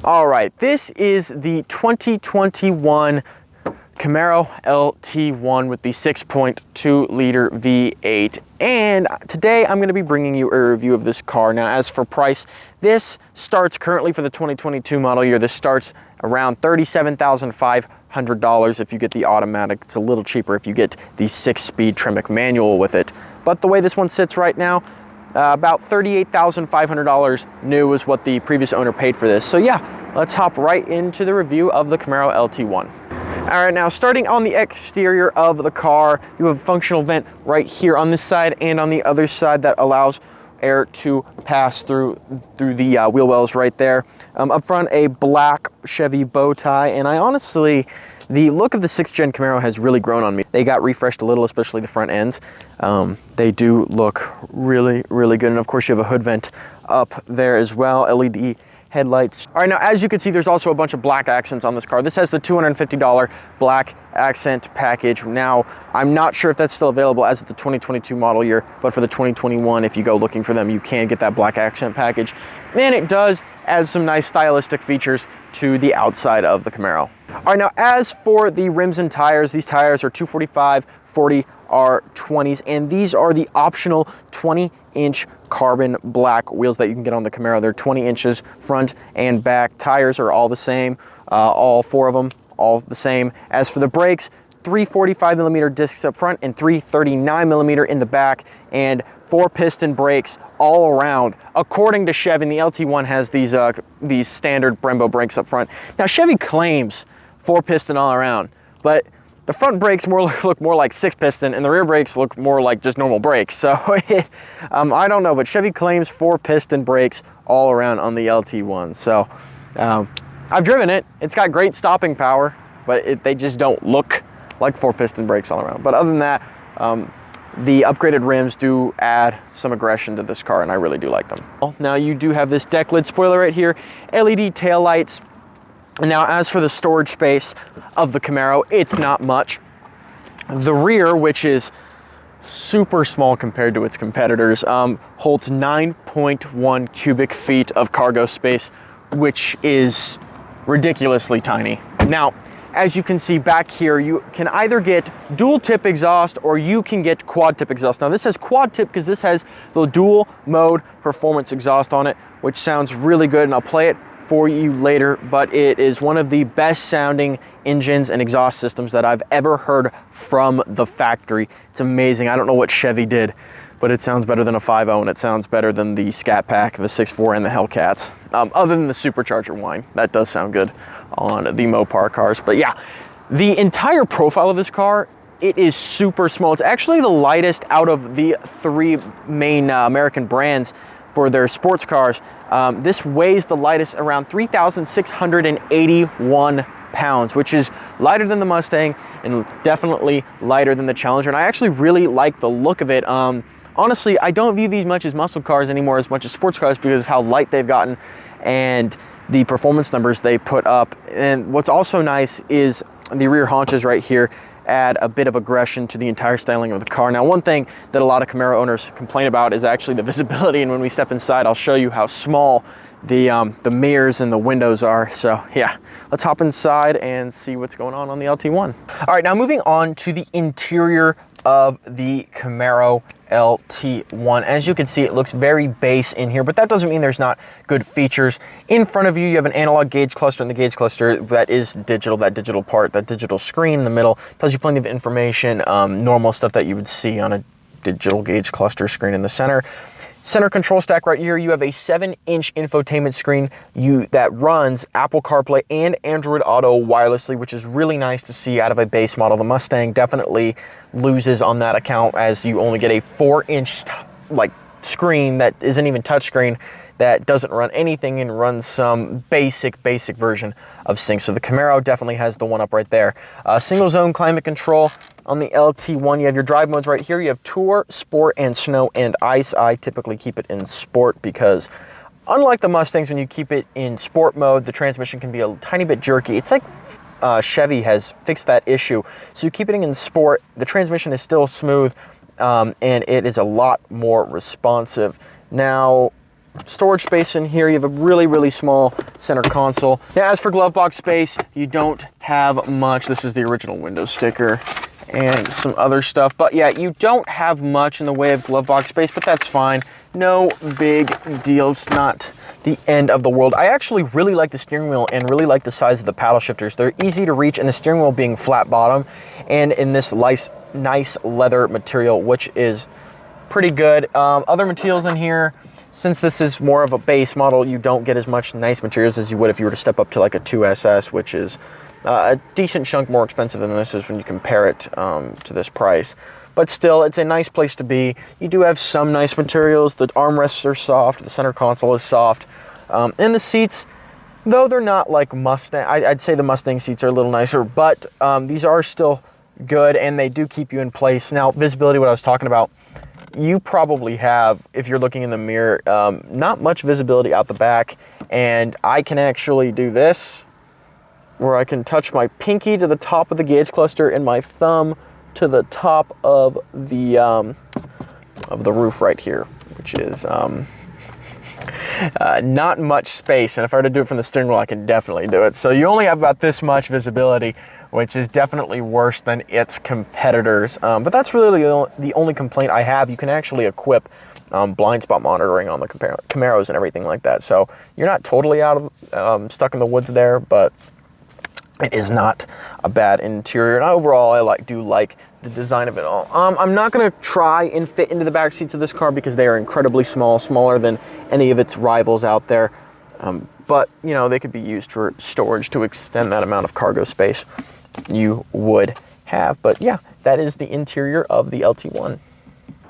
All right, this is the 2021 Camaro LT1 with the 6.2 liter V8. And today I'm going to be bringing you a review of this car. Now, as for price, this starts currently for the 2022 model year. This starts around $37,500 if you get the automatic. It's a little cheaper if you get the 6-speed Tremec manual with it. But the way this one sits right now, about $38,500 new is what the previous owner paid for this. So yeah, let's hop right into the review of the Camaro LT1. All right, now starting on the exterior of the car, you have a functional vent right here on this side and on the other side that allows air to pass through the wheel wells right there. Up front, a black Chevy bow tie, and the look of the 6th gen Camaro has really grown on me. They got refreshed a little, especially the front ends. They do look really, really good. And of course you have a hood vent up there as well, LED headlights. All right, now as you can see, there's also a bunch of black accents on this car. This has the $250 black accent package. Now, I'm not sure if that's still available as of the 2022 model year, but for the 2021, if you go looking for them, you can get that black accent package. And it does add some nice stylistic features to the outside of the Camaro. All right, now as for the rims and tires, these tires are 245 40 R20s, and these are the optional 20-inch carbon black wheels that you can get on the Camaro. They're 20 inches front and back. Tires are all the same, all 4 of them, all the same. As for the brakes, 345mm discs up front and 339mm in the back, and 4 piston brakes all around. According to Chevy, the LT1 has these standard Brembo brakes up front. Now Chevy claims 4 piston all around, but the front brakes look more like 6 piston, and the rear brakes look more like just normal brakes. So I don't know, but Chevy claims 4 piston brakes all around on the LT1. So I've driven it. It's got great stopping power, but they just don't look like 4 piston brakes all around. But other than that, the upgraded rims do add some aggression to this car, and I really do like them. Now you do have this deck lid spoiler right here, LED taillights. Now, as for the storage space of the Camaro, it's not much. The rear, which is super small compared to its competitors, holds 9.1 cubic feet of cargo space, which is ridiculously tiny. Now, as you can see back here, you can either get dual tip exhaust or you can get quad tip exhaust. Now this has quad tip because this has the dual mode performance exhaust on it, which sounds really good, and I'll play it for you later, but it is one of the best sounding engines and exhaust systems that I've ever heard from the factory. It's amazing. I don't know what Chevy did, but it sounds better than a 5.0, and it sounds better than the Scat Pack, the 6.4, and the Hellcats. Other than the supercharger whine, that does sound good on the Mopar cars. But yeah, the entire profile of this car, it is super small. It's actually the lightest out of the 3 main American brands for their sports cars. This weighs the lightest, around 3,681 pounds, which is lighter than the Mustang and definitely lighter than the Challenger. And I actually really like the look of it. Honestly, I don't view these much as muscle cars anymore as much as sports cars because of how light they've gotten and the performance numbers they put up. And what's also nice is the rear haunches right here add a bit of aggression to the entire styling of the car. Now, one thing that a lot of Camaro owners complain about is actually the visibility, and when we step inside, I'll show you how small the mirrors and the windows are. So yeah, let's hop inside and see what's going on the LT1. All right, now moving on to the interior of the Camaro LT1. As you can see, it looks very base in here, but that doesn't mean there's not good features. In front of you, you have an analog gauge cluster, and the gauge cluster that is digital, that digital part, that digital screen in the middle tells you plenty of information, normal stuff that you would see on a digital gauge cluster screen in the center. Center control stack right here, you have a 7-inch infotainment screen that runs Apple CarPlay and Android Auto wirelessly, which is really nice to see out of a base model. The Mustang definitely loses on that account, as you only get a 4-inch screen that isn't even touchscreen, that doesn't run anything and runs some basic version of sync. So the Camaro definitely has the one up right there. Single zone climate control on the LT1. You have your drive modes right here. You have Tour, Sport, and Snow and Ice. I typically keep it in Sport because unlike the Mustangs, when you keep it in Sport mode, the transmission can be a tiny bit jerky. It's like Chevy has fixed that issue. So you keep it in Sport, the transmission is still smooth, and it is a lot more responsive. Now, storage space in here. You have a really, really small center console. Now, as for glove box space, you don't have much. This is the original window sticker and some other stuff. But yeah, you don't have much in the way of glove box space, but that's fine. No big deal. It's not the end of the world. I actually really like the steering wheel and really like the size of the paddle shifters. They're easy to reach, and the steering wheel being flat bottom and in this nice leather material, which is pretty good. Other materials in here, since this is more of a base model, you don't get as much nice materials as you would if you were to step up to like a 2SS, which is a decent chunk more expensive than this is when you compare it to this price. But still, it's a nice place to be. You do have some nice materials. The armrests are soft, the center console is soft. And the seats, though they're not like Mustang, I'd say the Mustang seats are a little nicer, but these are still good and they do keep you in place. Now, visibility, what I was talking about, you probably have, if you're looking in the mirror, not much visibility out the back. And I can actually do this, where I can touch my pinky to the top of the gauge cluster and my thumb to the top of the roof right here, which is not much space. And if I were to do it from the steering wheel, I can definitely do it. So you only have about this much visibility, which is definitely worse than its competitors. But that's really the only complaint I have. You can actually equip blind spot monitoring on the Camaros and everything like that. So you're not totally out of stuck in the woods there, but it is not a bad interior. And overall, I do like the design of it all. I'm not gonna try and fit into the back seats of this car because they are incredibly small, smaller than any of its rivals out there. But you know, they could be used for storage to extend that amount of cargo space you would have. But yeah, that is the interior of the LT1.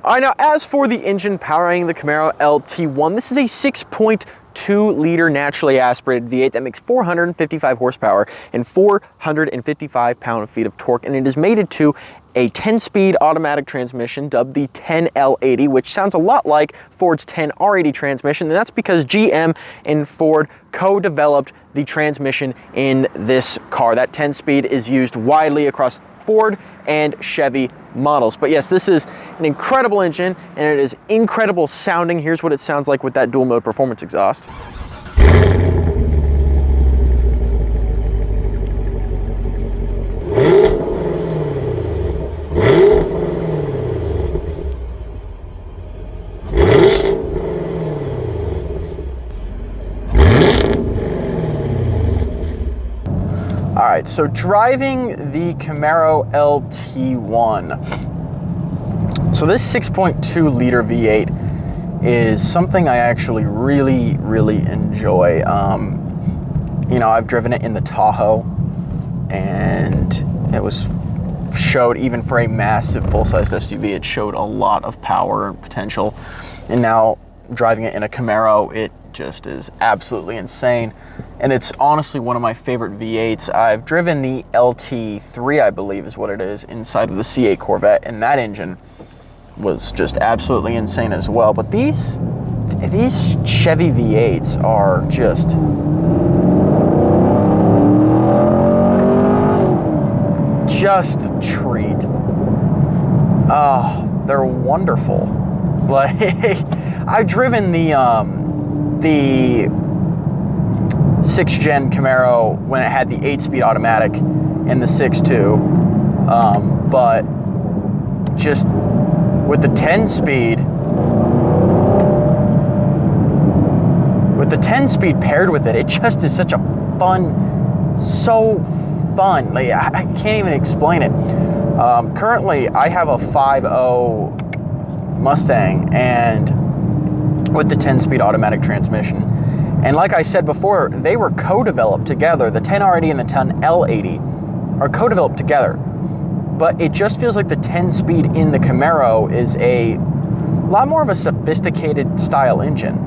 All right, now as for the engine powering the Camaro LT1, this is a 6.2-liter naturally aspirated V8 that makes 455 horsepower and 455 pound-feet of torque, and it is mated to a 10-speed automatic transmission dubbed the 10L80, which sounds a lot like Ford's 10R80 transmission, and that's because GM and Ford co-developed the transmission in this car. That 10-speed is used widely across Ford and Chevy models. But yes, this is an incredible engine and it is incredible sounding. Here's what it sounds like with that dual mode performance exhaust. All right, so driving the Camaro LT1. So this 6.2-liter V8 is something I actually really enjoy. You know, I've driven it in the Tahoe, and it was showed, even for a massive full-sized SUV, it showed a lot of power and potential. And now driving it in a Camaro, it just is absolutely insane. And it's honestly one of my favorite V8s. I've driven the LT3, I believe is what it is, inside of the C8 Corvette, and that engine was just absolutely insane as well. But these Chevy V8s are just a treat. Oh, they're wonderful. Like, I've driven the 6th gen Camaro when it had the 8-speed automatic and the 6.2, but just with the 10-speed paired with it, it just is such a so fun. Like, I can't even explain it. Currently, I have a 5.0 Mustang and with the 10-speed automatic transmission. And like I said before, they were co-developed together. The 10R80 and the 10L80 are co-developed together. But it just feels like the 10-speed in the Camaro is a lot more of a sophisticated style engine.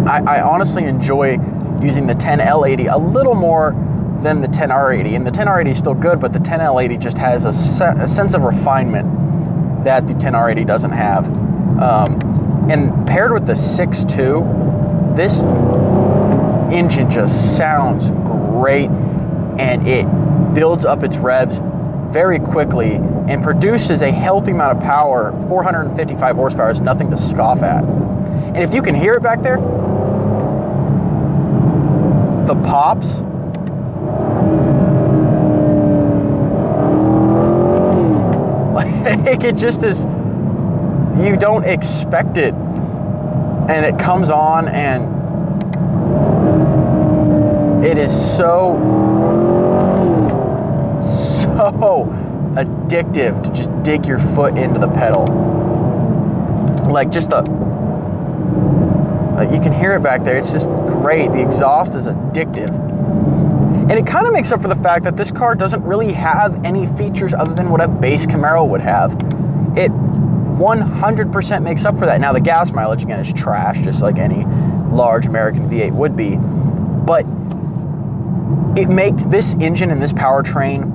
I honestly enjoy using the 10L80 a little more than the 10R80. And the 10R80 is still good, but the 10L80 just has a sense of refinement that the 10R80 doesn't have. And paired with the 6.2, this engine just sounds great, and it builds up its revs very quickly and produces a healthy amount of power. 455 horsepower is nothing to scoff at. And if you can hear it back there, the pops, like it just is, you don't expect it. And it comes on and it is so addictive to just dig your foot into the pedal. Like just you can hear it back there. It's just great. The exhaust is addictive. And it kind of makes up for the fact that this car doesn't really have any features other than what a base Camaro would have. It 100% makes up for that. Now the gas mileage, again, is trash, just like any large American V8 would be. But it makes this engine and this powertrain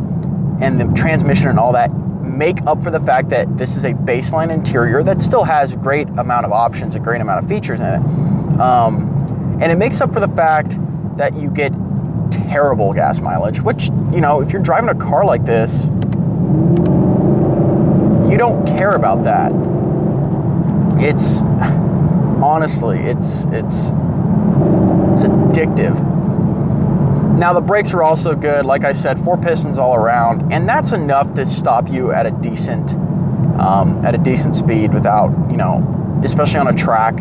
and the transmission and all that make up for the fact that this is a baseline interior that still has a great amount of options, a great amount of features in it. And it makes up for the fact that you get terrible gas mileage, which, you know, if you're driving a car like this, you don't care about that. It's honestly, it's addictive. Now the brakes are also good. Like I said, 4 pistons all around, and that's enough to stop you at a decent speed without, you know, especially on a track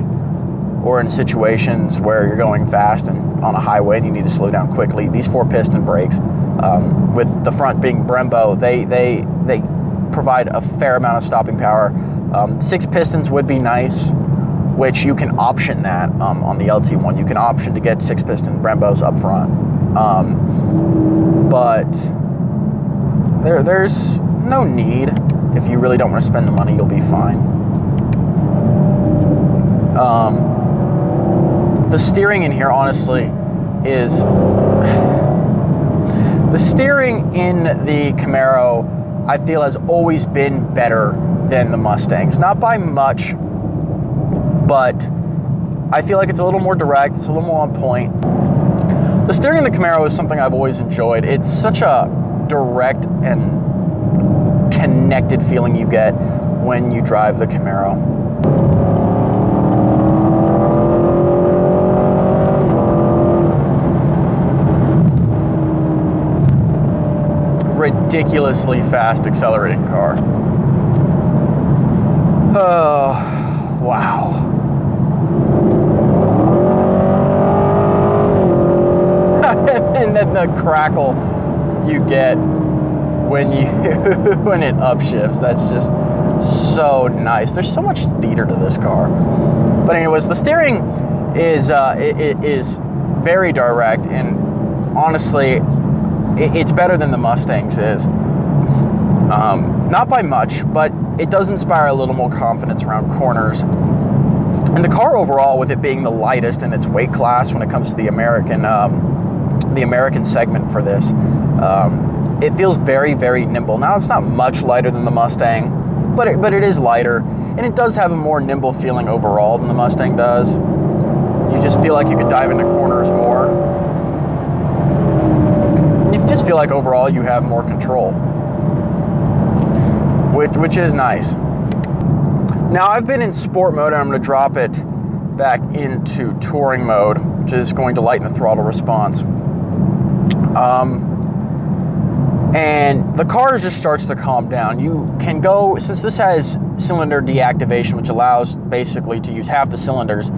or in situations where you're going fast and on a highway and you need to slow down quickly. These 4 piston brakes, with the front being Brembo, they provide a fair amount of stopping power. 6 pistons would be nice, which you can option that on the LT1. You can option to get 6 piston Brembos up front. But there's no need. If you really don't want to spend the money, you'll be fine. The steering in here, honestly, is the steering in the Camaro, I feel, has always been better than the Mustangs. Not by much, but I feel like it's a little more direct, it's a little more on point. The steering in the Camaro is something I've always enjoyed. It's such a direct and connected feeling you get when you drive the Camaro. Ridiculously fast accelerating car. Oh, wow. And then the crackle you get when you when it upshifts, that's just so nice. There's so much theater to this car. But anyways, the steering is it is very direct, and honestly, it's better than the Mustangs is. Not by much, but it does inspire a little more confidence around corners. And the car overall, with it being the lightest in its weight class when it comes to the American segment for this, it feels very, very nimble. Now, it's not much lighter than the Mustang, but it is lighter, and it does have a more nimble feeling overall than the Mustang does. You just feel like you could dive into corners more. And you just feel like overall you have more control, which is nice. Now, I've been in sport mode, and I'm going to drop it back into touring mode, which is going to lighten the throttle response. And the car just starts to calm down. You can go, since this has cylinder deactivation, which allows basically to use half the cylinders,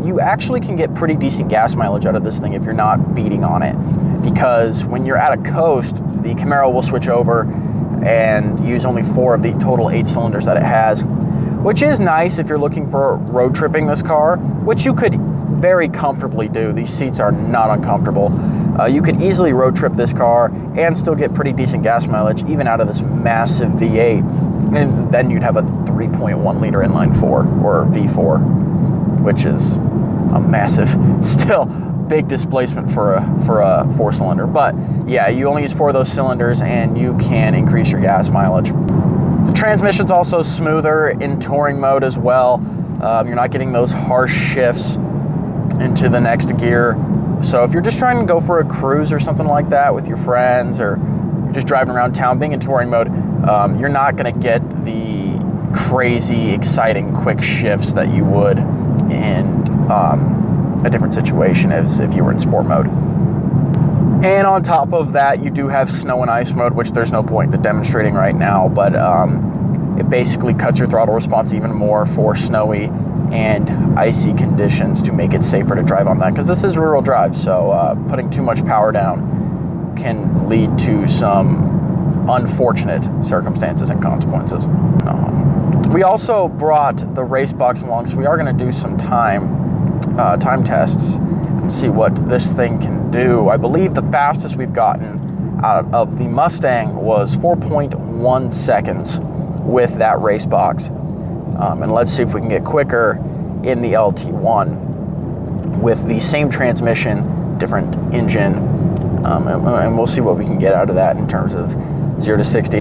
you actually can get pretty decent gas mileage out of this thing if you're not beating on it. Because when you're at a coast, the Camaro will switch over and use only 4 of the total 8 cylinders that it has, which is nice if you're looking for road tripping this car, which you could very comfortably do. These seats are not uncomfortable. You could easily road trip this car and still get pretty decent gas mileage, even out of this massive V8. And then you'd have a 3.1 liter inline 4 or V4, which is a massive, still big displacement for a 4-cylinder. But yeah, you only use 4 of those cylinders and you can increase your gas mileage. The transmission's also smoother in touring mode as well. You're not getting those harsh shifts into the next gear. So if you're just trying to go for a cruise or something like that with your friends, or you're just driving around town, being in touring mode, you're not going to get the crazy, exciting, quick shifts that you would in a different situation as if you were in sport mode. And on top of that, you do have snow and ice mode, which there's no point in demonstrating right now, but it basically cuts your throttle response even more for snowy and icy conditions to make it safer to drive on that, because this is rear-wheel drive, so putting too much power down can lead to some unfortunate circumstances and consequences. We also brought the race box along, so we are going to do some time tests and see what this thing can do. I believe the fastest we've gotten out of the Mustang was 4.1 seconds with that race box. And let's see if we can get quicker in the LT1 with the same transmission, different engine, and we'll see what we can get out of that in terms of 0 to 60.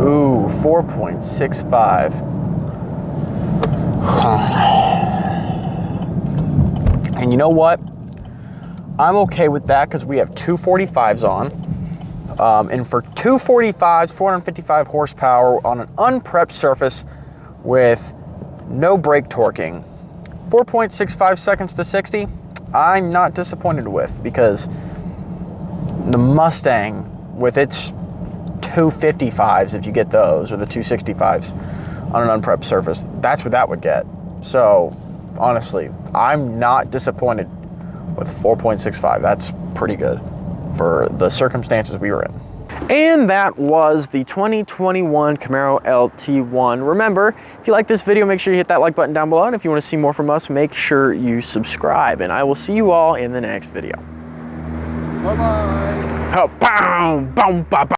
Ooh, 4.65. And you know what? I'm okay with that because we have 245s on. And for 245s, 455 horsepower on an unprepped surface with no brake torquing, 4.65 seconds to 60, I'm not disappointed with, because the Mustang with its 255s, if you get those, or the 265s on an unprepped surface, that's what that would get. So honestly, I'm not disappointed with 4.65. That's pretty good for the circumstances we were in. And that was the 2021 Camaro LT1. Remember, if you like this video, make sure you hit that like button down below. And if you want to see more from us, make sure you subscribe. And I will see you all in the next video. Bye-bye. Oh, boom, boom, ba, ba.